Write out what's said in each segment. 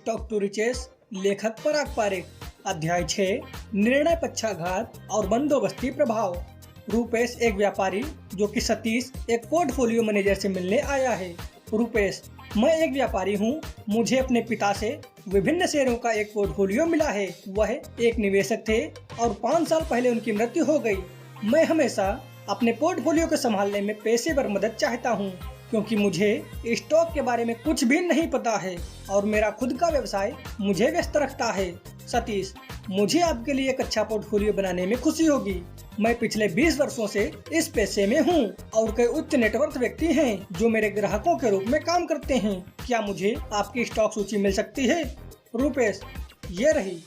Talk to riches, लेखक पराग पारेख। अध्याय 6, निर्णय पक्षाघात और बंदोबस्ती प्रभाव। रूपेश एक व्यापारी जो कि सतीश एक पोर्टफोलियो मैनेजर से मिलने आया है। रूपेश, मैं एक व्यापारी हूँ। मुझे अपने पिता से विभिन्न शेयरों का एक पोर्टफोलियो मिला है। वह एक निवेशक थे और 5 साल पहले उनकी मृत्यु हो गई। मैं हमेशा अपने पोर्टफोलियो को संभालने में पेशेवर मदद चाहता हूँ क्योंकि मुझे स्टॉक के बारे में कुछ भी नहीं पता है और मेरा खुद का व्यवसाय मुझे व्यस्त रखता है। सतीश, मुझे आपके लिए एक अच्छा पोर्टफोलियो बनाने में खुशी होगी। मैं पिछले 20 वर्षों से इस पेशे में हूँ और कई उच्च नेटवर्थ व्यक्ति हैं जो मेरे ग्राहकों के रूप में काम करते हैं। क्या मुझे आपकी स्टॉक सूची मिल सकती है? रूपेश, ये रही।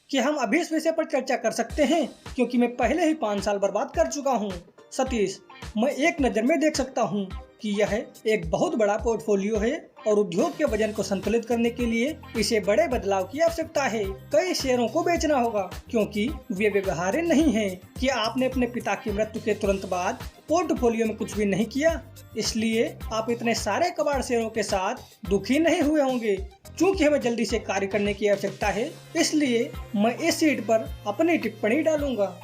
कि हम अभी इस विषय पर चर्चा कर सकते हैं क्योंकि मैं पहले ही 5 साल बर्बाद कर चुका हूँ। सतीश, मैं एक नज़र में देख सकता हूँ कि यह एक बहुत बड़ा पोर्टफोलियो है और उद्योग के वजन को संतुलित करने के लिए इसे बड़े बदलाव की आवश्यकता है। कई शेयरों को बेचना होगा क्योंकि वे व्यवहार्य नहीं हैं। कि आपने अपने पिता की मृत्यु के तुरंत बाद पोर्टफोलियो में कुछ भी नहीं किया, इसलिए आप इतने सारे कबाड़ शेयरों के साथ दुखी नहीं हुए होंगे। चूंकि हमें जल्दी से कार्य करने की आवश्यकता है, इसलिए मैं इस सीट पर अपनी टिप्पणी डालूंगा।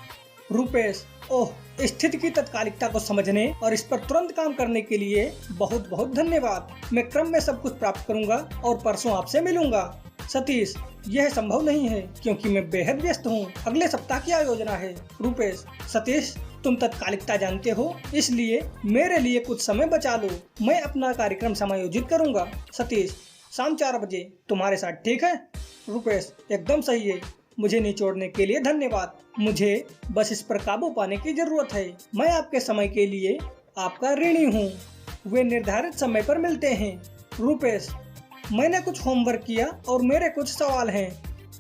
रूपेश, ओह, स्थिति की तत्कालिकता को समझने और इस पर तुरंत काम करने के लिए बहुत बहुत धन्यवाद। मैं क्रम में सब कुछ प्राप्त करूंगा और परसों आपसे मिलूंगा। सतीश, यह संभव नहीं है क्योंकि मैं बेहद व्यस्त हूँ। अगले सप्ताह की योजना है। रूपेश, सतीश, तुम तत्कालिकता जानते हो, इसलिए मेरे लिए कुछ समय बचा लो। मैं अपना कार्यक्रम समायोजित करूंगा। सतीश, शाम 4 बजे तुम्हारे साथ ठीक है? रूपेश, एकदम सही है। मुझे निचोड़ने के लिए धन्यवाद। मुझे बस इस पर काबू पाने की जरूरत है। मैं आपके समय के लिए आपका ऋणी हूँ। वे निर्धारित समय पर मिलते हैं। रूपेश, मैंने कुछ होमवर्क किया और मेरे कुछ सवाल हैं।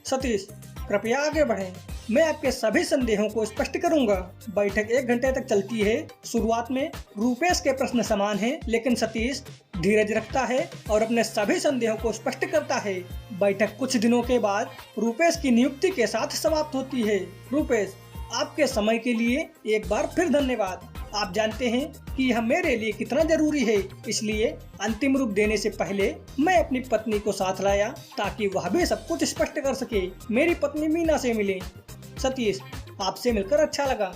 सतीश, कृपया आगे बढ़ें। मैं आपके सभी संदेहों को स्पष्ट करूंगा। बैठक 1 घंटे तक चलती है। शुरुआत में रूपेश के प्रश्न समान हैं, लेकिन सतीश धीरज रखता है और अपने सभी संदेहों को स्पष्ट करता है। बैठक कुछ दिनों के बाद रूपेश की नियुक्ति के साथ समाप्त होती है। रूपेश, आपके समय के लिए एक बार फिर धन्यवाद। आप जानते हैं कि यह मेरे लिए कितना जरूरी है, इसलिए अंतिम रूप देने से पहले मैं अपनी पत्नी को साथ लाया ताकि वह भी सब कुछ स्पष्ट कर सके। मेरी पत्नी मीना से मिले। सतीश, आपसे मिलकर अच्छा लगा।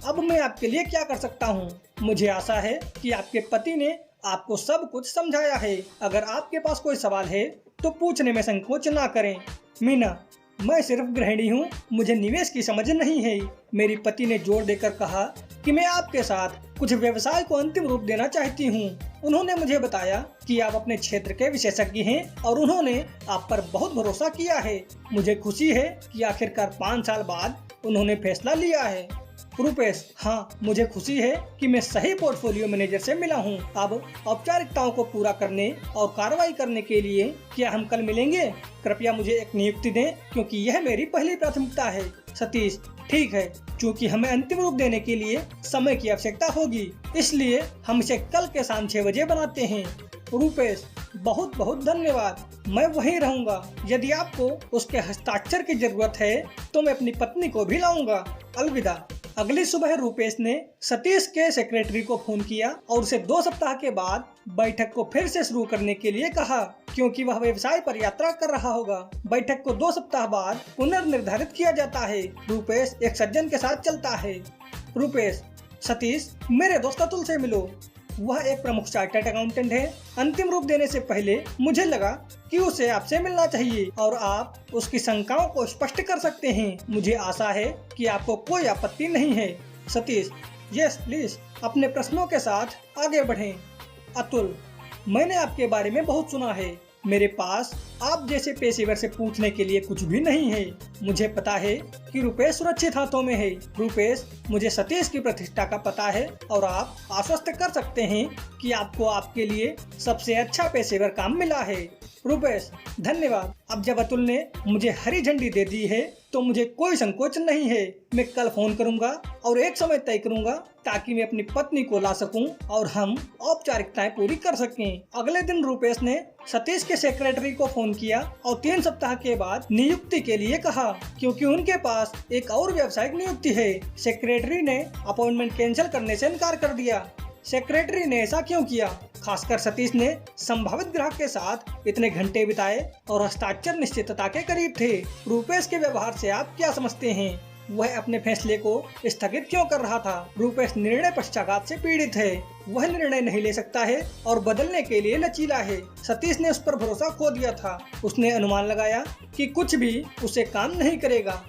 अब मैं आपके लिए क्या कर सकता हूँ? मुझे आशा है कि आपके पति ने आपको सब कुछ समझाया है। अगर आपके पास कोई सवाल है तो पूछने में संकोच ना करें। मीना, मैं सिर्फ गृहिणी हूँ, मुझे निवेश की समझ नहीं है। मेरी पति ने जोर देकर कहा कि मैं आपके साथ कुछ व्यवसाय को अंतिम रूप देना चाहती हूँ। उन्होंने मुझे बताया कि आप अपने क्षेत्र के विशेषज्ञ हैं और उन्होंने आप पर बहुत भरोसा किया है। मुझे खुशी है कि आखिरकार 5 साल बाद उन्होंने फैसला लिया है। रूपेश, हाँ, मुझे खुशी है कि मैं सही पोर्टफोलियो मैनेजर से मिला हूँ। अब औपचारिकताओं को पूरा करने और कार्रवाई करने के लिए क्या हम कल मिलेंगे? कृपया मुझे एक नियुक्ति दें क्योंकि यह मेरी पहली प्राथमिकता है। सतीश, ठीक है, क्योंकि हमें अंतिम रूप देने के लिए समय की आवश्यकता होगी, इसलिए हम इसे कल के शाम 6 बजे बनाते हैं। रूपेश, बहुत बहुत धन्यवाद। मैं वहीं रहूंगा। यदि आपको उसके हस्ताक्षर की जरूरत है तो मैं अपनी पत्नी को भी लाऊंगा। अलविदा। अगली सुबह रूपेश ने सतीश के सेक्रेटरी को फोन किया और उसे 2 सप्ताह के बाद बैठक को फिर से शुरू करने के लिए कहा क्योंकि वह व्यवसाय पर यात्रा कर रहा होगा। बैठक को 2 सप्ताह बाद पुनर्निर्धारित किया जाता है। रूपेश एक सज्जन के साथ चलता है। रूपेश, सतीश, मेरे दोस्त अतुल से मिलो। वह एक प्रमुख चार्टर्ड अकाउंटेंट है। अंतिम रूप देने से पहले मुझे लगा कि उसे आपसे मिलना चाहिए और आप उसकी शंकाओं को स्पष्ट कर सकते हैं। मुझे आशा है कि आपको कोई आपत्ति नहीं है। सतीश, यस प्लीज, अपने प्रश्नों के साथ आगे बढ़ें। अतुल, मैंने आपके बारे में बहुत सुना है। मेरे पास आप जैसे पेशेवर से पूछने के लिए कुछ भी नहीं है। मुझे पता है कि रूपेश सुरक्षित हाथों में है। रूपेश, मुझे सतीश की प्रतिष्ठा का पता है और आप आश्वस्त कर सकते हैं कि आपको आपके लिए सबसे अच्छा पेशेवर काम मिला है। रूपेश, धन्यवाद। अब जब अतुल ने मुझे हरी झंडी दे दी है तो मुझे कोई संकोच नहीं है। मैं कल फोन करूंगा और एक समय तय करूंगा ताकि मैं अपनी पत्नी को ला सकूं और हम औपचारिकताएं पूरी कर सकें। अगले दिन रूपेश ने सतीश के सेक्रेटरी को फोन किया और 3 सप्ताह के बाद नियुक्ति के लिए कहा क्योंकि उनके पास एक और व्यावसायिक नियुक्ति है। सेक्रेटरी ने अपॉइंटमेंट कैंसिल करने से इनकार कर दिया। सेक्रेटरी ने ऐसा क्यों किया? खासकर सतीश ने संभावित ग्राहक के साथ इतने घंटे बिताए और हस्ताक्षर निश्चितता के करीब थे। रूपेश के व्यवहार से आप क्या समझते हैं? वह अपने फैसले को स्थगित क्यों कर रहा था? रूपेश निर्णय पक्षाघात से पीड़ित है। वह निर्णय नहीं ले सकता है और बदलने के लिए लचीला है। सतीश ने उस पर भरोसा खो दिया था। उसने अनुमान लगाया कि कुछ भी उसे काम नहीं करेगा।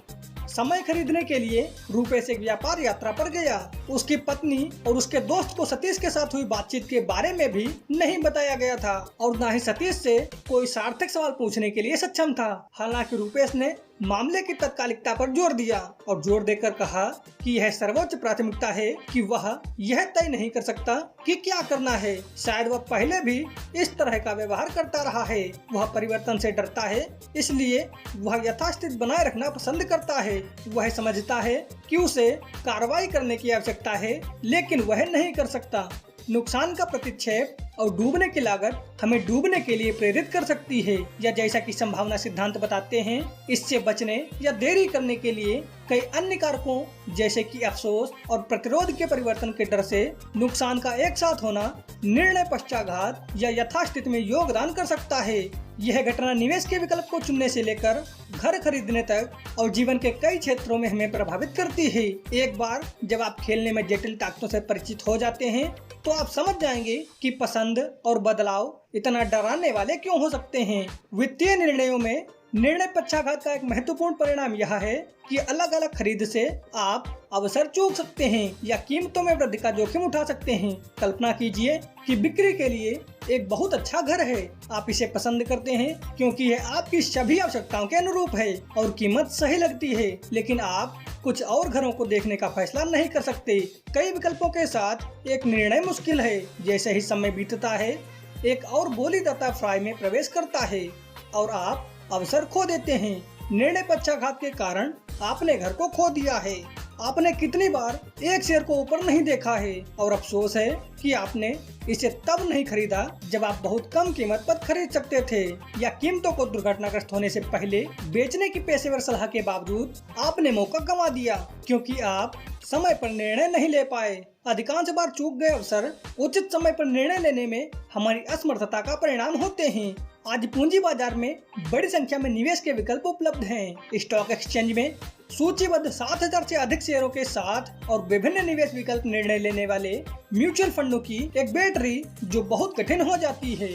समय खरीदने के लिए रूपेश एक व्यापार यात्रा पर गया। उसकी पत्नी और उसके दोस्त को सतीश के साथ हुई बातचीत के बारे में भी नहीं बताया गया था और न ही सतीश से कोई सार्थक सवाल पूछने के लिए सक्षम था। हालांकि रूपेश ने मामले की तत्कालिकता पर जोर दिया और जोर देकर कहा कि यह सर्वोच्च प्राथमिकता है कि वह यह तय नहीं कर सकता कि क्या करना है। शायद वह पहले भी इस तरह का व्यवहार करता रहा है। वह परिवर्तन से डरता है, इसलिए वह यथास्थिति बनाए रखना पसंद करता है। वह समझता है कि उसे कार्रवाई करने की आवश्यकता है, लेकिन वह नहीं कर सकता। नुकसान का प्रतिक्षेप और डूबने की लागत हमें डूबने के लिए प्रेरित कर सकती है, या जैसा कि संभावना सिद्धांत बताते हैं, इससे बचने या देरी करने के लिए कई अन्य कारकों जैसे कि अफसोस और प्रतिरोध के परिवर्तन के डर से नुकसान का एक साथ होना निर्णय पक्षाघात या यथास्थिति में योगदान कर सकता है। यह घटना निवेश के विकल्प को चुनने से लेकर घर खरीदने तक और जीवन के कई क्षेत्रों में हमें प्रभावित करती है। एक बार जब आप खेलने में जटिल ताकतों से परिचित हो जाते हैं तो आप समझ जाएंगे कि पसंद और बदलाव इतना डराने वाले क्यों हो सकते हैं। वित्तीय निर्णयों में निर्णय पक्षाघात का एक महत्वपूर्ण परिणाम यह है कि अलग अलग खरीद से आप अवसर चूक सकते हैं या कीमतों में वृद्धि का जोखिम उठा सकते हैं। कल्पना कीजिए कि बिक्री के लिए एक बहुत अच्छा घर है। आप इसे पसंद करते हैं क्योंकि यह आपकी सभी आवश्यकताओं के अनुरूप है और कीमत सही लगती है, लेकिन आप कुछ और घरों को देखने का फैसला नहीं कर सकते। कई विकल्पों के साथ एक निर्णय मुश्किल है। जैसे ही समय बीतता है, एक और बोलीदाता फ्राई में प्रवेश करता है और आप अवसर खो देते हैं। निर्णय पक्षाघात के कारण आपने घर को खो दिया है। आपने कितनी बार एक शेयर को ऊपर नहीं देखा है और अफसोस है कि आपने इसे तब नहीं खरीदा जब आप बहुत कम कीमत पर खरीद सकते थे, या कीमतों को दुर्घटनाग्रस्त होने से पहले बेचने की पेशेवर सलाह के बावजूद आपने मौका गंवा दिया क्योंकि आप समय पर निर्णय नहीं ले पाए। अधिकांश बार चूक गए अवसर उचित समय पर निर्णय लेने में हमारी असमर्थता का परिणाम होते हैं। आज पूंजी बाजार में बड़ी संख्या में निवेश के विकल्प उपलब्ध हैं। स्टॉक एक्सचेंज में सूचीबद्ध 7000 से अधिक शेयरों के साथ और विभिन्न निवेश विकल्प निर्णय लेने वाले म्यूचुअल फंडों की एक बैटरी जो बहुत कठिन हो जाती है।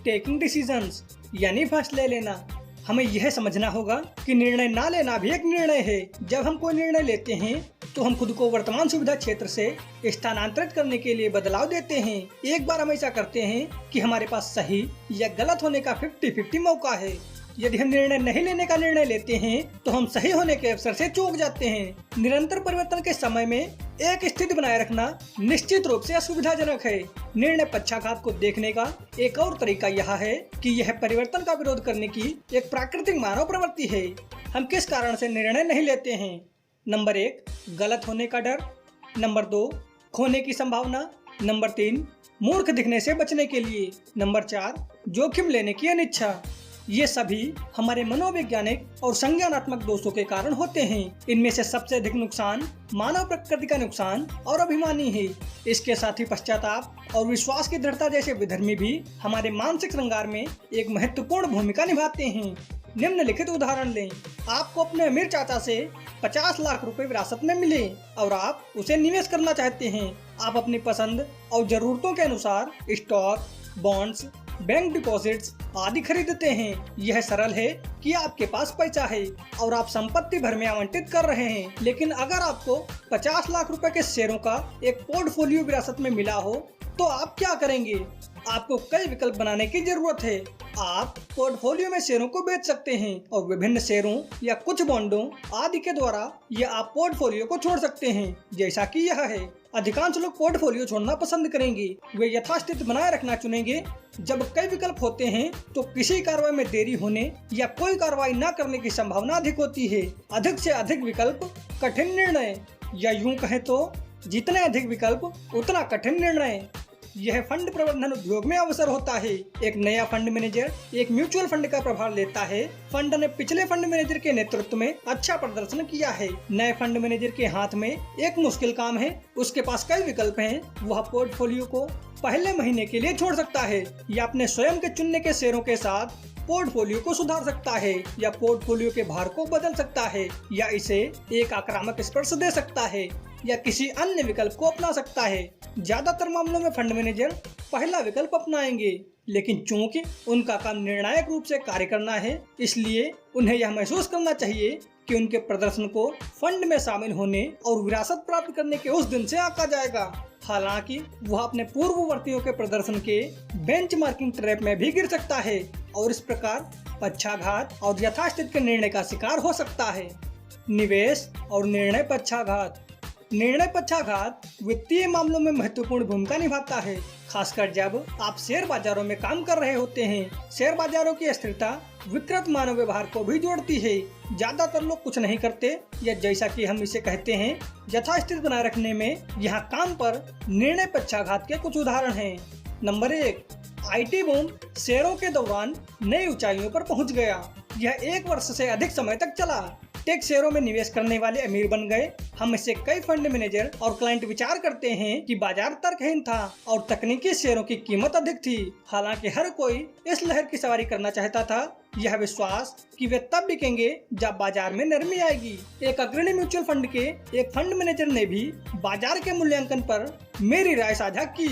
टेकिंग डिसीजंस यानी फैसले लेना। हमें यह समझना होगा कि निर्णय ना लेना भी एक निर्णय है। जब हम कोई निर्णय लेते हैं तो हम खुद को वर्तमान सुविधा क्षेत्र से स्थानांतरित करने के लिए बदलाव देते हैं। एक बार हम ऐसा करते हैं कि हमारे पास सही या गलत होने का 50-50 मौका है। यदि हम निर्णय नहीं लेने का निर्णय लेते हैं तो हम सही होने के अवसर से चूक जाते हैं। निरंतर परिवर्तन के समय में एक स्थिति बनाए रखना निश्चित रूप से असुविधाजनक है। निर्णय पक्षाघात को देखने का एक और तरीका यह है कि यह परिवर्तन का विरोध करने की एक प्राकृतिक मानव प्रवृत्ति है। हम किस कारण से निर्णय नहीं लेते हैं? नंबर 1, गलत होने का डर। नंबर 2, खोने की संभावना। नंबर 3, मूर्ख दिखने से बचने के लिए। नंबर 4, जोखिम लेने की अनिच्छा। ये सभी हमारे मनोवैज्ञानिक और संज्ञानात्मक दोषों के कारण होते हैं। इनमें से सबसे अधिक नुकसान मानव प्रकृति का नुकसान और अभिमानी है। इसके साथ ही पश्चाताप और विश्वास की दृढ़ता जैसे विधर्मी भी हमारे मानसिक श्रृंगार में एक महत्वपूर्ण भूमिका निभाते हैं। निम्नलिखित उदाहरण लें। आपको अपने अमीर चाचा से 50 लाख रुपए विरासत में मिले और आप उसे निवेश करना चाहते हैं। आप अपनी पसंद और जरूरतों के अनुसार स्टॉक, बॉन्ड्स, बैंक डिपॉजिट्स आदि खरीदते हैं। यह सरल है कि आपके पास पैसा है और आप संपत्ति भर में आवंटित कर रहे हैं। लेकिन अगर आपको 50 लाख रुपए के शेयरों का एक पोर्टफोलियो विरासत में मिला हो तो आप क्या करेंगे? आपको कई विकल्प बनाने की जरूरत है। आप पोर्टफोलियो में शेयरों को बेच सकते हैं और विभिन्न शेयरों या कुछ बॉन्डों आदि के द्वारा या आप पोर्टफोलियो को छोड़ सकते हैं, जैसा कि यह है। अधिकांश लोग पोर्टफोलियो छोड़ना पसंद करेंगे। वे यथास्थिति बनाए रखना चुनेंगे। जब कई विकल्प होते हैं तो किसी कार्रवाई में देरी होने या कोई कार्रवाई न करने की संभावना अधिक होती है। अधिक से अधिक विकल्प कठिन निर्णय, या यूं कहें तो जितने अधिक विकल्प उतना कठिन निर्णय। यह फंड प्रबंधन उद्योग में अवसर होता है। एक नया फंड मैनेजर एक म्यूचुअल फंड का प्रभार लेता है। फंड ने पिछले फंड मैनेजर के नेतृत्व में अच्छा प्रदर्शन किया है। नए फंड मैनेजर के हाथ में एक मुश्किल काम है। उसके पास कई विकल्प हैं। वह पोर्टफोलियो को पहले महीने के लिए छोड़ सकता है या अपने स्वयं के चुनने के शेयरों के साथ पोर्टफोलियो को सुधार सकता है या पोर्टफोलियो के भार को बदल सकता है या इसे एक आक्रामक स्पर्श दे सकता है या किसी अन्य विकल्प को अपना सकता है। ज्यादातर मामलों में फंड मैनेजर पहला विकल्प अपनाएंगे, लेकिन चूंकि उनका काम निर्णायक रूप से कार्य करना है, इसलिए उन्हें यह महसूस करना चाहिए कि उनके प्रदर्शन को फंड में शामिल होने और विरासत प्राप्त करने के उस दिन से आंका जाएगा। हालांकि वह अपने पूर्ववर्तियों के प्रदर्शन के बेंचमार्किंग ट्रैप में भी गिर सकता है और इस प्रकार पक्षाघात और यथास्थिति के निर्णय का शिकार हो सकता है। निवेश और निर्णय पक्षाघात। निर्णय पक्षाघात वित्तीय मामलों में महत्वपूर्ण भूमिका निभाता है, खासकर जब आप शेयर बाजारों में काम कर रहे होते हैं। शेयर बाजारों की अस्थिरता विकृत मानव व्यवहार को भी जोड़ती है। ज्यादातर लोग कुछ नहीं करते या जैसा कि हम इसे कहते हैं यथास्थिति बनाए रखने में यहाँ काम पर निर्णय पक्षाघात के कुछ उदाहरण हैं। नंबर 1, IT बूम शेयरों के दौरान नई ऊंचाइयों पर पहुंच गया। यह 1 वर्ष से अधिक समय तक चला। टेक शेयरों में निवेश करने वाले अमीर बन गए। हम इससे कई फंड मैनेजर और क्लाइंट विचार करते हैं कि बाजार तर्कहीन था और तकनीकी शेयरों की कीमत अधिक थी। हालांकि हर कोई इस लहर की सवारी करना चाहता था, यह विश्वास कि वे तब बिकेंगे जब बाजार में नरमी आएगी। एक अग्रणी म्यूचुअल फंड के एक फंड मैनेजर ने भी बाजार के मूल्यांकन पर मेरी राय साझा की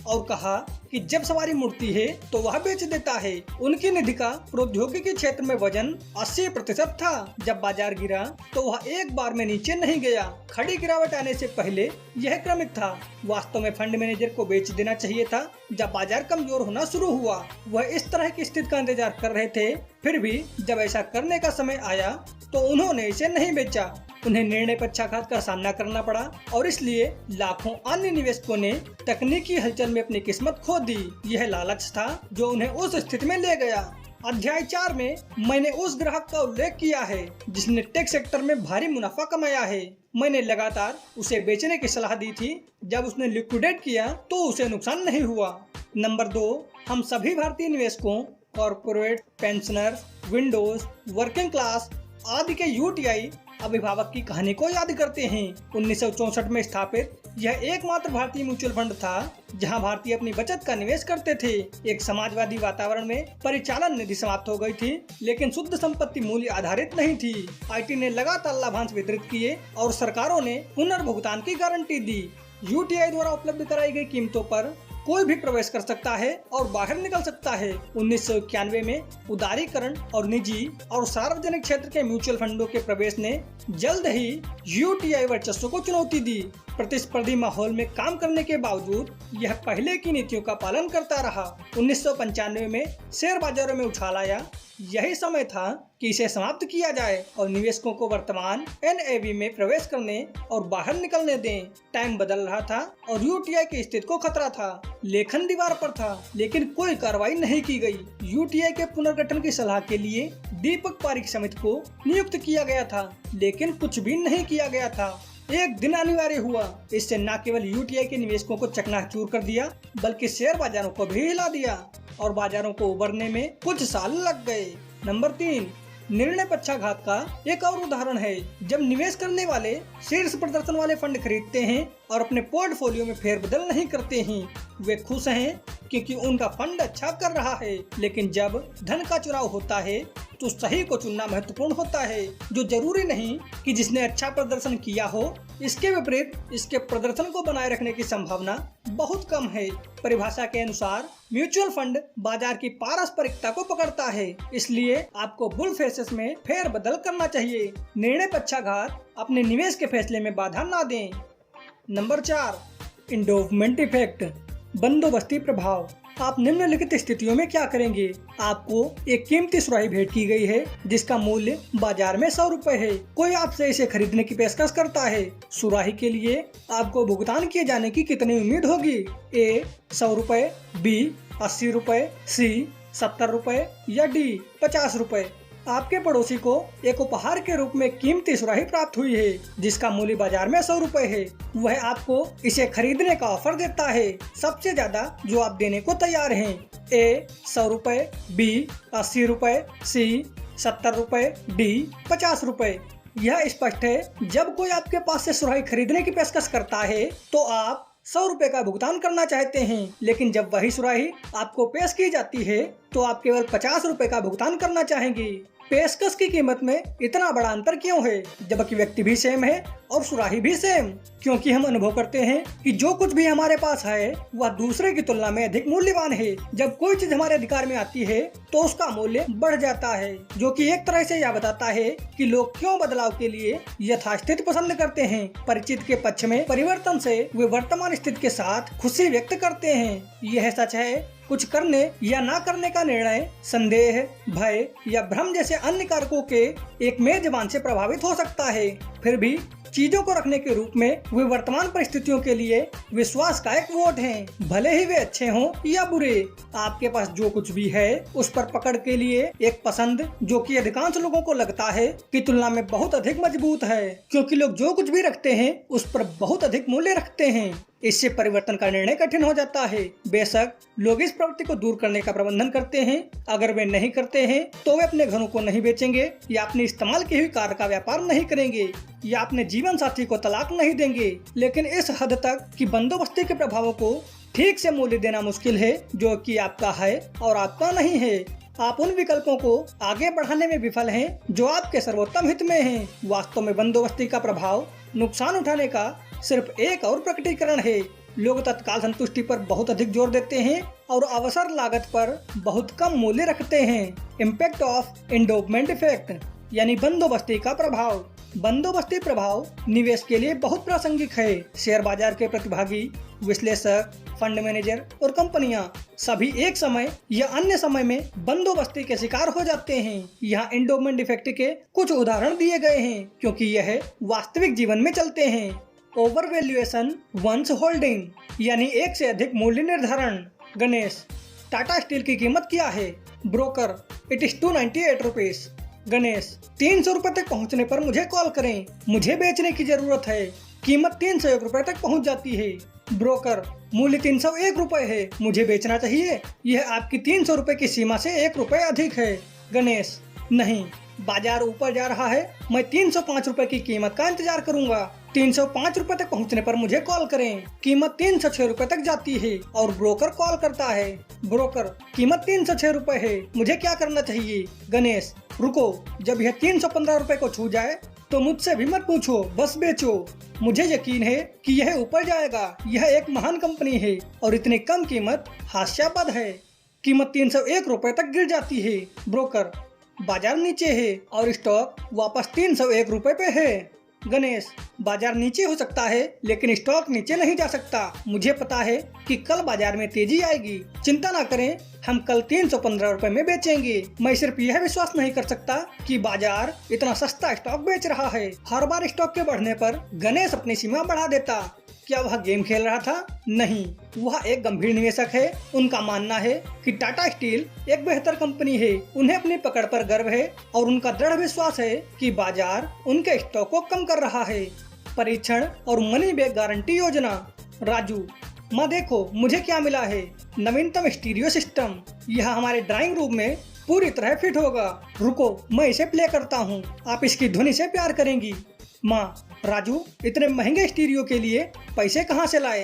और कहा कि जब सवारी मुड़ती है तो वह बेच देता है। उनकी निधि का प्रौद्योगिकी क्षेत्र में वजन 80% था। जब बाजार गिरा तो वह एक बार में नीचे नहीं गया। खड़ी गिरावट आने से पहले यह क्रमिक था। वास्तव में फंड मैनेजर को बेच देना चाहिए था जब बाजार कमजोर होना शुरू हुआ। वह इस तरह की स्थिति का इंतजार कर रहे थे, फिर भी जब ऐसा करने का समय आया तो उन्होंने इसे नहीं बेचा। उन्हें निर्णय पक्षाघात का सामना करना पड़ा और इसलिए लाखों अन्य निवेशकों ने तकनीकी हलचल में अपनी किस्मत खो दी। यह लालच था जो उन्हें उस स्थिति में ले गया। अध्याय 4 में मैंने उस ग्राहक का उल्लेख किया है जिसने टेक सेक्टर में भारी मुनाफा कमाया है। मैंने लगातार उसे बेचने की सलाह दी थी। जब उसने लिक्विडेट किया तो उसे नुकसान नहीं हुआ। नंबर 2, हम सभी भारतीय निवेशकों, corporate, pensioners, Windows, working class आदि के UTI अभिभावक की कहानी को याद करते हैं। 1964 में स्थापित यह एकमात्र भारतीय म्यूचुअल फंड था जहां भारतीय अपनी बचत का निवेश करते थे। एक समाजवादी वातावरण में परिचालन निधि समाप्त हो गई थी, लेकिन शुद्ध संपत्ति मूल्य आधारित नहीं थी। IT ने लगातार लाभांश वितरित किए और सरकारों ने पुनर्भुगतान की गारंटी दी। UTI द्वारा उपलब्ध कराई गई कीमतों पर कोई भी प्रवेश कर सकता है और बाहर निकल सकता है। 1991 में उदारीकरण और निजी और सार्वजनिक क्षेत्र के म्यूचुअल फंडों के प्रवेश ने जल्द ही UTI वर्चस्व को चुनौती दी। प्रतिस्पर्धी माहौल में काम करने के बावजूद यह पहले की नीतियों का पालन करता रहा। 1995 में शेयर बाजारों में उछाल आया। यही समय था कि इसे समाप्त किया जाए और निवेशकों को वर्तमान NAV में प्रवेश करने और बाहर निकलने दें। टाइम बदल रहा था और UTI की स्थिति को खतरा था। लेखन दीवार पर था, लेकिन कोई कार्रवाई नहीं की गई। UTI के पुनर्गठन की सलाह के लिए दीपक पारेख समिति को नियुक्त किया गया था, लेकिन कुछ भी नहीं किया गया था। एक दिन अनिवार्य हुआ। इससे न केवल UTI के निवेशकों को चकनाचूर कर दिया, बल्कि शेयर बाजारों को भी हिला दिया और बाजारों को उबरने में कुछ साल लग गए। नंबर 3, निर्णय पक्षाघात का एक और उदाहरण है। जब निवेश करने वाले शीर्ष प्रदर्शन वाले फंड खरीदते हैं और अपने पोर्टफोलियो में फेरबदल नहीं करते हैं, वे खुश हैं क्योंकि उनका फंड अच्छा कर रहा है। लेकिन जब धन का चुनाव होता है तो सही को चुनना महत्वपूर्ण होता है। जो जरूरी नहीं कि जिसने अच्छा प्रदर्शन किया हो, इसके विपरीत इसके प्रदर्शन को बनाए रखने की संभावना बहुत कम है। परिभाषा के अनुसार म्यूचुअल फंड बाजार की पारस्परिकता को पकड़ता है, इसलिए आपको बुल फेसेस में फेरबदल करना चाहिए। निर्णय पक्षाघात अपने निवेश के फैसले में बाधा ना दें। नंबर 4, इंडोवमेंट इफेक्ट, बंदोबस्ती प्रभाव। आप निम्नलिखित स्थितियों में क्या करेंगे? आपको एक कीमती सुराही भेंट की गई है जिसका मूल्य बाजार में 100 रुपए है। कोई आपसे इसे खरीदने की पेशकश करता है। सुराही के लिए आपको भुगतान किए जाने की कितनी उम्मीद होगी? A 100 रुपए, B 80 रुपए, C 70 रुपए या D 50 रुपए। आपके पड़ोसी को एक उपहार के रूप में कीमती सुराही प्राप्त हुई है जिसका मूल्य बाजार में 100 रुपए है। वह आपको इसे खरीदने का ऑफर देता है। सबसे ज्यादा जो आप देने को तैयार हैं। ए 100 रुपए, बी 80 रुपए, सी 70 रुपए, डी 50 रुपए। यह स्पष्ट है, जब कोई आपके पास से सुराही खरीदने की पेशकश करता है तो आप 100 रुपए का भुगतान करना चाहते हैं, लेकिन जब वही सुराही आपको पेश की जाती है तो आप केवल 50 रुपए का भुगतान करना चाहेंगे। पेशकश की कीमत में इतना बड़ा अंतर क्यों है, जबकि व्यक्ति भी सेम है और सुराही भी सेम? क्योंकि हम अनुभव करते हैं कि जो कुछ भी हमारे पास है वह दूसरे की तुलना में अधिक मूल्यवान है। जब कोई चीज हमारे अधिकार में आती है तो उसका मूल्य बढ़ जाता है, जो कि एक तरह से यह बताता है कि लोग क्यों बदलाव के लिए यथास्थिति पसंद करते हैं। परिचित के पक्ष में परिवर्तन से वे वर्तमान स्थिति के साथ खुशी व्यक्त करते हैं। यह सच है, कुछ करने या ना करने का निर्णय संदेह, भय या भ्रम जैसे अन्य कारकों के एक मेजबान से प्रभावित हो सकता है। फिर भी चीजों को रखने के रूप में वे वर्तमान परिस्थितियों के लिए विश्वास का एक वोट हैं, भले ही वे अच्छे हों या बुरे। आपके पास जो कुछ भी है उस पर पकड़ के लिए एक पसंद, जो कि अधिकांश लोगों को लगता है की तुलना में बहुत अधिक मजबूत है, क्योंकि लोग जो कुछ भी रखते हैं उस पर बहुत अधिक मूल्य रखते हैं। इससे परिवर्तन का निर्णय कठिन हो जाता है। बेशक लोग इस प्रवृत्ति को दूर करने का प्रबंधन करते हैं। अगर वे नहीं करते हैं तो वे अपने घरों को नहीं बेचेंगे या अपनी इस्तेमाल की हुई कार का व्यापार नहीं करेंगे या अपने जीवन साथी को तलाक नहीं देंगे। लेकिन इस हद तक कि बंदोबस्ती के प्रभावों को ठीक से मूल्य देना मुश्किल है जो कि आपका है और आपका नहीं है। आप उन विकल्पों को आगे बढ़ाने में विफल हैं जो आपके सर्वोत्तम हित में हैं। वास्तव में बंदोबस्ती का प्रभाव नुकसान उठाने का सिर्फ एक और प्रकटीकरण है। लोग तत्काल संतुष्टि पर बहुत अधिक जोर देते हैं और अवसर लागत पर बहुत कम मूल्य रखते हैं। इम्पैक्ट ऑफ एंडोवमेंट इफेक्ट यानी बंदोबस्ती का प्रभाव। बंदोबस्ती प्रभाव निवेश के लिए बहुत प्रासंगिक है। शेयर बाजार के प्रतिभागी, विश्लेषक, फंड मैनेजर और कंपनियां सभी एक समय या अन्य समय में बंदोबस्ती के शिकार हो जाते हैं। यहाँ एंडोवमेंट इफेक्ट के कुछ उदाहरण दिए गए हैं क्योंकि यह वास्तविक जीवन में चलते हैं। ओवर वैल्यूएशन वंस होल्डिंग यानी एक से अधिक मूल्य निर्धारण। गणेश, टाटा स्टील की कीमत क्या है? Broker, it is 298 rupees. Ganesh, 300 रुपए तक पहुंचने पर मुझे कॉल करें, मुझे बेचने की जरूरत है। कीमत 301 रुपए तक पहुंच जाती है। ब्रोकर, मूल्य 301 रुपए है, मुझे बेचना चाहिए। यह आपकी 300 रुपए की सीमा से 1 रुपए अधिक है। गणेश, नहीं, बाजार ऊपर जा रहा है, मैं 305 रुपए की कीमत का इंतजार करूंगा। 305 रुपए तक पहुंचने पर मुझे कॉल करें। कीमत 306 रुपए तक जाती है और ब्रोकर कॉल करता है। ब्रोकर, कीमत 306 रुपए है, मुझे क्या करना चाहिए? गणेश, रुको, जब यह 315 रुपए को छू जाए तो मुझसे भी मत पूछो, बस बेचो। मुझे यकीन है कि यह ऊपर जाएगा। यह एक महान कंपनी है और इतनी कम कीमत हास्यास्पद है। कीमत 301 रुपए तक गिर जाती है। ब्रोकर, बाजार नीचे है और स्टॉक वापस 301 रुपए पे है। गणेश, बाजार नीचे हो सकता है लेकिन स्टॉक नीचे नहीं जा सकता। मुझे पता है कि कल बाजार में तेजी आएगी। चिंता ना करें, हम कल 315 रुपए में बेचेंगे। मैं सिर्फ यह विश्वास नहीं कर सकता कि बाजार इतना सस्ता स्टॉक बेच रहा है। हर बार स्टॉक के बढ़ने पर गणेश अपनी सीमा बढ़ा देता। क्या वह गेम खेल रहा था? नहीं, वह एक गंभीर निवेशक है। उनका मानना है कि टाटा स्टील एक बेहतर कंपनी है। उन्हें अपनी पकड़ पर गर्व है और उनका दृढ़ विश्वास है कि बाजार उनके स्टॉक को कम कर रहा है। परीक्षण और मनी बैक गारंटी योजना। राजू, माँ देखो मुझे क्या मिला है, नवीनतम स्टीरियो सिस्टम। यह हमारे ड्राइंग रूम में पूरी तरह फिट होगा। रुको, मैं इसे प्ले करता हूँ, आप इसकी ध्वनि से प्यार करेंगी। माँ, राजू, इतने महंगे स्टीरियो के लिए पैसे कहाँ से लाए?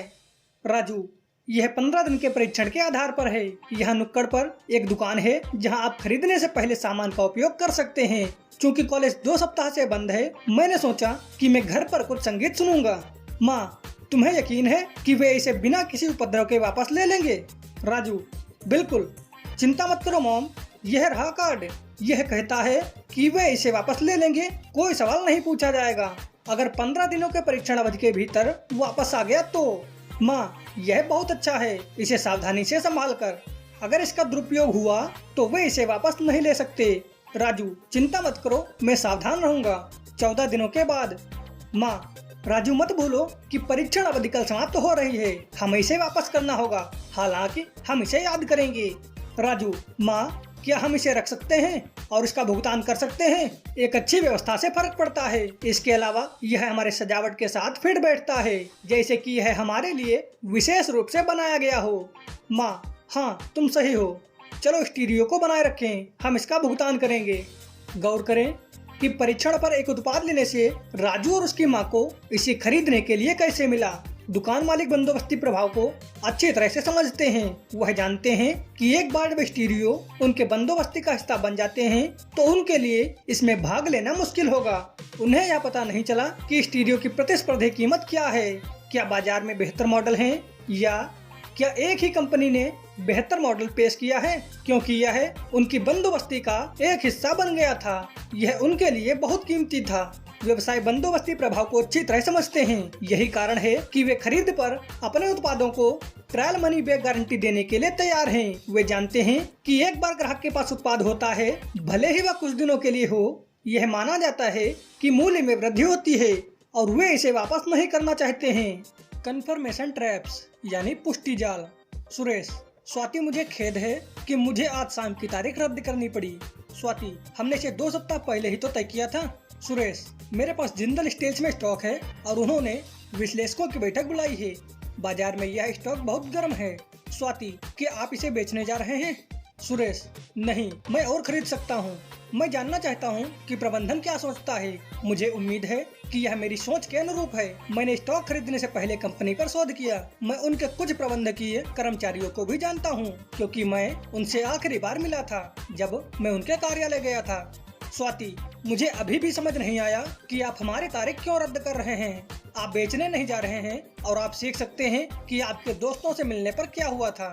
राजू, यह 15 दिन के परीक्षण के आधार पर है। यहाँ नुक्कड़ पर एक दुकान है जहाँ आप खरीदने से पहले सामान का उपयोग कर सकते हैं। क्योंकि कॉलेज 2 सप्ताह से बंद है, मैंने सोचा कि मैं घर पर कुछ संगीत सुनूंगा। माँ, तुम्हें यकीन है कि वे इसे बिना किसी उपद्रव के वापस ले लेंगे? राजू, बिल्कुल, चिंता मत करो मॉम, यह रहा कार्ड। यह कहता है कि वे इसे वापस ले लेंगे, कोई सवाल नहीं पूछा जाएगा। अगर 15 दिनों के परीक्षण अवधि के भीतर वापस आ गया तो। माँ, यह बहुत अच्छा है, इसे सावधानी से संभाल कर। अगर इसका दुरुपयोग हुआ तो वे इसे वापस नहीं ले सकते। राजू, चिंता मत करो, मैं सावधान रहूंगा। 14 दिनों के बाद। माँ, राजू मत भूलो कि परीक्षण अवधि कल समाप्त हो रही है, हमें इसे वापस करना होगा, हालांकि हम इसे याद करेंगे। राजू, माँ, क्या हम इसे रख सकते हैं? और इसका भुगतान कर सकते हैं। एक अच्छी व्यवस्था से फर्क पड़ता है। इसके अलावा यह हमारे सजावट के साथ फिट बैठता है, जैसे कि यह हमारे लिए विशेष रूप से बनाया गया हो। माँ, हाँ तुम सही हो। चलो स्टीरियो को बनाए रखें, हम इसका भुगतान करेंगे। गौर करें कि परीक्षण पर एक उत्पाद लेने से राजू और उसकी माँ को इसे खरीदने के लिए कैसे मिला। दुकान मालिक बंदोबस्ती प्रभाव को अच्छी तरह से समझते हैं। वह जानते हैं कि एक बार जब स्टीरियो उनके बंदोबस्ती का हिस्सा बन जाते हैं तो उनके लिए इसमें भाग लेना मुश्किल होगा। उन्हें यह पता नहीं चला कि स्टीरियो की प्रतिस्पर्धी कीमत क्या है। क्या बाजार में बेहतर मॉडल हैं, या क्या एक ही कंपनी ने बेहतर मॉडल पेश किया है, क्योंकि यह उनकी बंदोबस्ती का एक हिस्सा बन गया था। यह उनके लिए बहुत कीमती था। व्यवसाय बंदोबस्ती प्रभाव को अच्छी तरह समझते हैं। यही कारण है कि वे खरीद पर अपने उत्पादों को ट्रायल मनी बैक गारंटी देने के लिए तैयार हैं। वे जानते हैं कि एक बार ग्राहक के पास उत्पाद होता है, भले ही वह कुछ दिनों के लिए हो, यह माना जाता है कि मूल्य में वृद्धि होती है और वे इसे वापस नहीं करना चाहते हैं। कंफर्मेशन ट्रैप्स यानी पुष्टि जाल। सुरेश, स्वाति मुझे खेद है कि मुझे आज शाम की तारीख रद्द करनी पड़ी। स्वाति, हमने इसे 2 सप्ताह पहले ही तो तय किया था। सुरेश, मेरे पास जिंदल स्टील्स में स्टॉक है और उन्होंने विश्लेषकों की बैठक बुलाई है। बाजार में यह स्टॉक बहुत गर्म है। स्वाति, क्या आप इसे बेचने जा रहे हैं? सुरेश, नहीं, मैं और खरीद सकता हूँ। मैं जानना चाहता हूँ कि प्रबंधन क्या सोचता है। मुझे उम्मीद है कि यह मेरी सोच के अनुरूप है। मैंने स्टॉक खरीदने से पहले कंपनी पर शोध किया। मैं उनके कुछ प्रबंधकीय कर्मचारियों को भी जानता हूँ, क्योंकि मैं उनसे आखिरी बार मिला था जब मैं उनके कार्यालय गया था। स्वाति, मुझे अभी भी समझ नहीं आया कि आप हमारी तारीख क्यों रद्द कर रहे हैं। आप बेचने नहीं जा रहे हैं और आप सीख सकते हैं कि आपके दोस्तों से मिलने पर क्या हुआ था।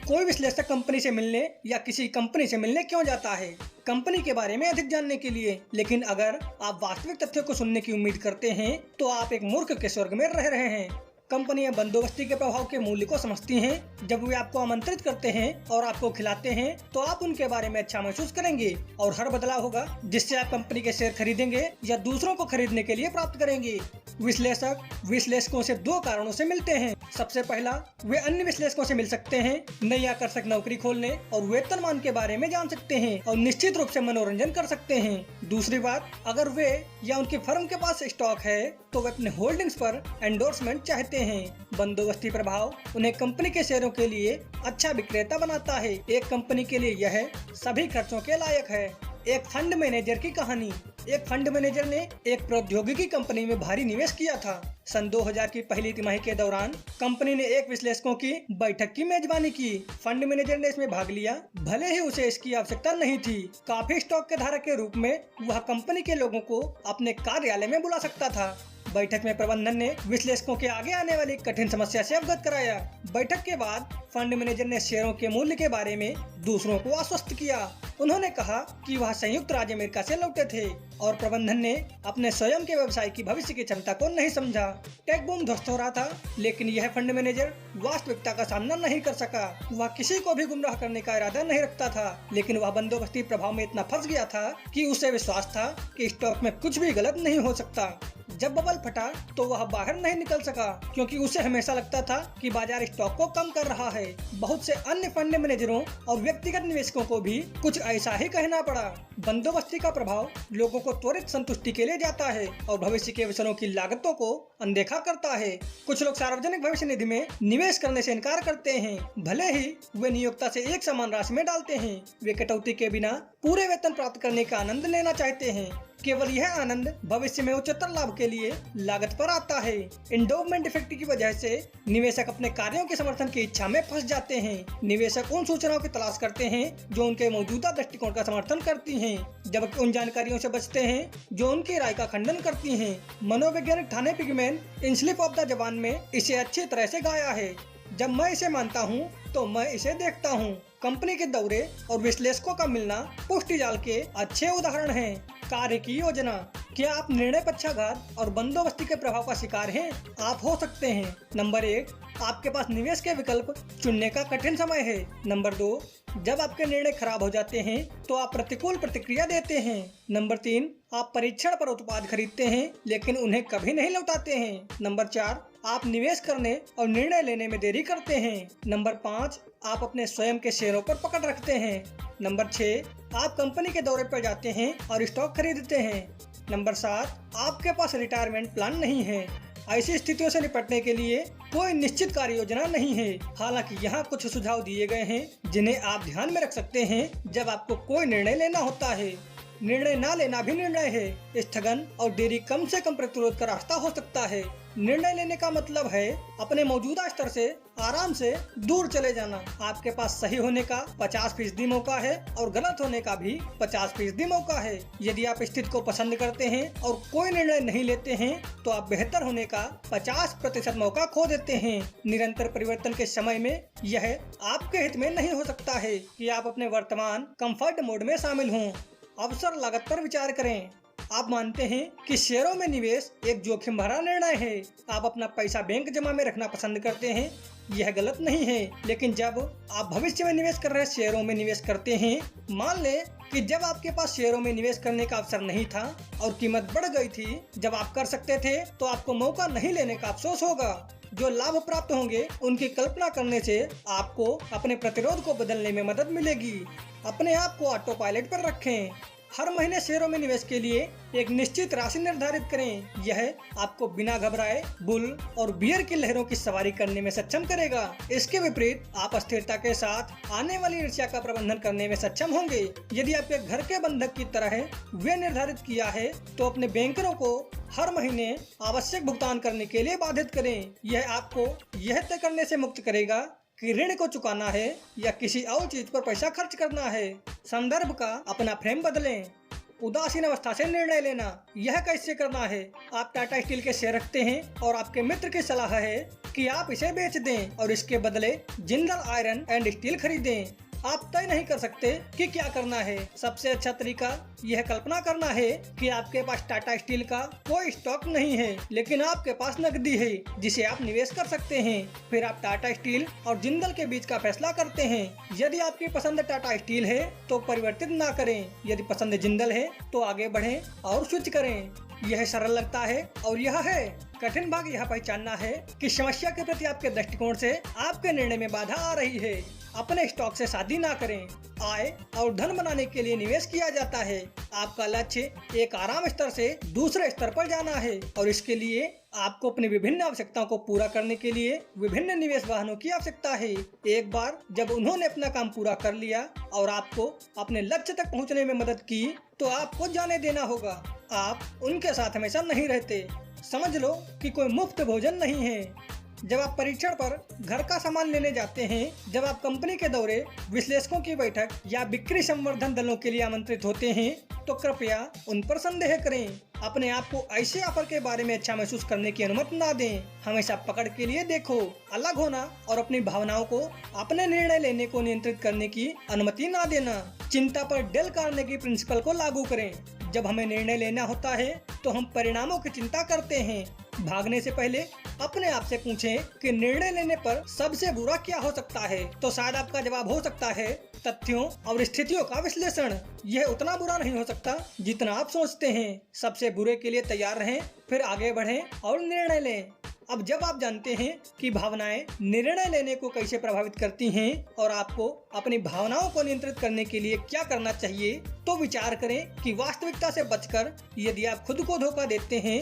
कोई विश्लेषक कंपनी से मिलने या किसी कंपनी से मिलने क्यों जाता है? कंपनी के बारे में अधिक जानने के लिए। लेकिन अगर आप वास्तविक तथ्यों को सुनने की उम्मीद करते हैं तो आप एक मूर्ख के स्वर्ग में रह रहे हैं। कंपनियां बंदोबस्ती के प्रभाव के मूल्य को समझती हैं। जब वे आपको आमंत्रित करते हैं और आपको खिलाते हैं तो आप उनके बारे में अच्छा महसूस करेंगे और हर बदलाव होगा जिससे आप कंपनी के शेयर खरीदेंगे या दूसरों को खरीदने के लिए प्राप्त करेंगे। विश्लेषक विश्लेषकों से 2 कारणों से मिलते हैं। सबसे पहला, वे अन्य विश्लेषकों से मिल सकते हैं, नई आकर्षक नौकरी खोलने और वेतनमान के बारे में जान सकते हैं और निश्चित रूप से मनोरंजन कर सकते हैं। दूसरी बात, अगर वे या उनकी फर्म के पास स्टॉक है तो वे अपने होल्डिंग्स पर एंडोर्समेंट चाहते हैं। बंदोबस्ती प्रभाव उन्हें कंपनी के शेयरों के लिए अच्छा विक्रेता बनाता है। एक कंपनी के लिए यह सभी खर्चों के लायक है। एक फंड मैनेजर की कहानी। एक फंड मैनेजर ने एक प्रौद्योगिकी कंपनी में भारी निवेश किया था। सन 2000 की पहली तिमाही के दौरान कंपनी ने एक विश्लेषकों की बैठक की मेजबानी की। फंड मैनेजर ने इसमें भाग लिया, भले ही उसे इसकी आवश्यकता नहीं थी। काफी स्टॉक के धारक के रूप में वह कंपनी के लोगों को अपने कार्यालय में बुला सकता था। बैठक में प्रबंधन ने विश्लेषकों के आगे आने वाली कठिन समस्या से अवगत कराया। बैठक के बाद फंड मैनेजर ने शेयरों के मूल्य के बारे में दूसरों को आश्वस्त किया। उन्होंने कहा कि वह संयुक्त राज्य अमेरिका से लौटे थे और प्रबंधन ने अपने स्वयं के व्यवसाय की भविष्य की क्षमता को नहीं समझा। टेक बूम ध्वस्त हो रहा था, लेकिन यह फंड मैनेजर वास्तविकता का सामना नहीं कर सका। वह किसी को भी गुमराह करने का इरादा नहीं रखता था, लेकिन वह बंदोबस्ती प्रभाव में इतना फंस गया था कि उसे विश्वास था कि स्टॉक में कुछ भी गलत नहीं हो सकता। जब बबल फटा तो वह बाहर नहीं निकल सका, क्योंकि उसे हमेशा लगता था कि बाजार स्टॉक को कम कर रहा है। बहुत से अन्य फंड मैनेजरों और व्यक्तिगत निवेशकों को भी कुछ ऐसा ही कहना पड़ा। बंदोबस्ती का प्रभाव लोगों को त्वरित संतुष्टि के लिए जाता है और भविष्य के अवसरों की लागतों को अनदेखा करता है। कुछ लोग सार्वजनिक भविष्य निधि में निवेश करने से इनकार करते हैं, भले ही वे नियोक्ता से एक समान राशि में डालते हैं। वे कटौती के बिना पूरे वेतन प्राप्त करने का आनंद लेना चाहते हैं। केवल यह आनंद भविष्य में उच्चतर लाभ के लिए लागत पर आता है। एंडोवमेंट इफेक्ट की वजह से निवेशक अपने कार्यों के समर्थन की इच्छा में फंस जाते हैं। निवेशक उन सूचनाओं की तलाश करते हैं जो उनके मौजूदा दृष्टिकोण का समर्थन करती हैं, जबकि उन जानकारियों से बचते हैं जो उनकी राय का खंडन करती हैं। मनोवैज्ञानिक थाने Pigman in slip of the जवान में इसे अच्छी तरह से गाया है। जब मैं इसे मानता हूँ तो मैं इसे देखता हूँ। कंपनी के दौरे और विश्लेषकों का मिलना पुष्टि जाल के अच्छे उदाहरण हैं। कार्य की योजना। क्या आप निर्णय पक्षाघात और बंदोबस्ती के प्रभाव का शिकार हैं? आप हो सकते हैं। नंबर 1, आपके पास निवेश के विकल्प चुनने का कठिन समय है। नंबर 2, जब आपके निर्णय खराब हो जाते हैं तो आप प्रतिकूल प्रतिक्रिया देते हैं। नंबर 3, आप परीक्षण पर उत्पाद खरीदते हैं लेकिन उन्हें कभी नहीं लौटाते हैं। नंबर 4, आप निवेश करने और निर्णय लेने में देरी करते हैं। नंबर 5, आप अपने स्वयं के शेयरों पर पकड़ रखते हैं। नंबर 6, आप कंपनी के दौरे पर जाते हैं और स्टॉक खरीदते हैं। नंबर 7, आपके पास रिटायरमेंट प्लान नहीं है। ऐसी स्थितियों से निपटने के लिए कोई निश्चित कार्य योजना नहीं है। हालांकि यहाँ कुछ सुझाव दिए गए हैं जिन्हें आप ध्यान में रख सकते हैं जब आपको कोई निर्णय लेना होता है। निर्णय ना लेना भी निर्णय है। स्थगन और देरी कम से कम प्रतिरोध का रास्ता हो सकता है। निर्णय लेने का मतलब है अपने मौजूदा स्तर से आराम से दूर चले जाना। आपके पास सही होने का 50% मौका है और गलत होने का भी 50% मौका है। यदि आप स्थिति को पसंद करते हैं और कोई निर्णय नहीं लेते हैं तो आप बेहतर होने का 50% मौका खो देते हैं। निरंतर परिवर्तन के समय में यह आपके हित में नहीं हो सकता है कि आप अपने वर्तमान कंफर्ट मोड में शामिल हों। अवसर लागत पर विचार करें। आप मानते हैं कि शेयरों में निवेश एक जोखिम भरा निर्णय है। आप अपना पैसा बैंक जमा में रखना पसंद करते हैं, यह गलत नहीं है। लेकिन जब आप भविष्य में निवेश कर रहे शेयरों में निवेश करते हैं, मान लें कि जब आपके पास शेयरों में निवेश करने का अवसर नहीं था और कीमत बढ़ गई थी जब आप कर सकते थे, तो आपको मौका नहीं लेने का अफसोस होगा। जो लाभ प्राप्त होंगे उनकी कल्पना करने से आपको अपने प्रतिरोध को बदलने में मदद मिलेगी। अपने आप को ऑटो पायलट पर रखें। हर महीने शेयरों में निवेश के लिए एक निश्चित राशि निर्धारित करें। यह आपको बिना घबराए बुल और बियर की लहरों की सवारी करने में सक्षम करेगा। इसके विपरीत आप स्थिरता के साथ आने वाली ईर्ष्या का प्रबंधन करने में सक्षम होंगे। यदि आपके घर के बंधक की तरह व्यय निर्धारित किया है तो अपने बैंकरों को हर महीने आवश्यक भुगतान करने के लिए बाधित करें। यह आपको यह तय करने से मुक्त करेगा कि ऋण को चुकाना है या किसी और चीज पर पैसा खर्च करना है। संदर्भ का अपना फ्रेम बदलें। उदासीन अवस्था से निर्णय लेना, यह कैसे करना है? आप टाटा स्टील के शेयर रखते हैं और आपके मित्र की सलाह है कि आप इसे बेच दें और इसके बदले जिंदल आयरन एंड स्टील खरीदें। आप तय नहीं कर सकते कि क्या करना है। सबसे अच्छा तरीका यह कल्पना करना है कि आपके पास टाटा स्टील का कोई स्टॉक नहीं है, लेकिन आपके पास नकदी है जिसे आप निवेश कर सकते हैं। फिर आप टाटा स्टील और जिंदल के बीच का फैसला करते हैं। यदि आपकी पसंद टाटा स्टील है तो परिवर्तित ना करें, यदि पसंद जिंदल है तो आगे बढ़ें और स्विच करें। यह सरल लगता है और यह है। कठिन भाग यह पहचानना है कि समस्या के प्रति आपके दृष्टिकोण से आपके निर्णय में बाधा आ रही है। अपने स्टॉक से शादी ना करें। आय और धन बनाने के लिए निवेश किया जाता है। आपका लक्ष्य एक आराम स्तर से दूसरे स्तर पर जाना है और इसके लिए आपको अपनी विभिन्न आवश्यकताओं को पूरा करने के लिए विभिन्न निवेश वाहनों की आवश्यकता है। एक बार जब उन्होंने अपना काम पूरा कर लिया और आपको अपने लक्ष्य तक पहुंचने में मदद की तो आपको जाने देना होगा। आप उनके साथ हमेशा नहीं रहते। समझ लो कि कोई मुफ्त भोजन नहीं है। जब आप परीक्षण पर घर का सामान लेने जाते हैं, जब आप कंपनी के दौरे, विश्लेषकों की बैठक या बिक्री संवर्धन दलों के लिए आमंत्रित होते हैं, तो कृपया उन पर संदेह करें। अपने आप को ऐसे ऑफर के बारे में अच्छा महसूस करने की अनुमति ना दें। हमेशा पकड़ के लिए देखो। अलग होना और अपनी भावनाओं को अपने निर्णय लेने को नियंत्रित करने की अनुमति ना देना। चिंता पर डेल कार्नेगी प्रिंसिपल को लागू करें। जब हमें निर्णय लेना होता है तो हम परिणामों की चिंता करते हैं। भागने से पहले अपने आप से पूछें कि निर्णय लेने पर सबसे बुरा क्या हो सकता है। तो शायद आपका जवाब हो सकता है तथ्यों और स्थितियों का विश्लेषण। यह उतना बुरा नहीं हो सकता जितना आप सोचते हैं। सबसे बुरे के लिए तैयार रहें, फिर आगे बढ़ें और निर्णय लें। अब जब आप जानते हैं कि भावनाएं निर्णय लेने को कैसे प्रभावित करती हैं और आपको अपनी भावनाओं को नियंत्रित करने के लिए क्या करना चाहिए, तो विचार करें कि वास्तविकता से बचकर यदि आप खुद को धोखा देते हैं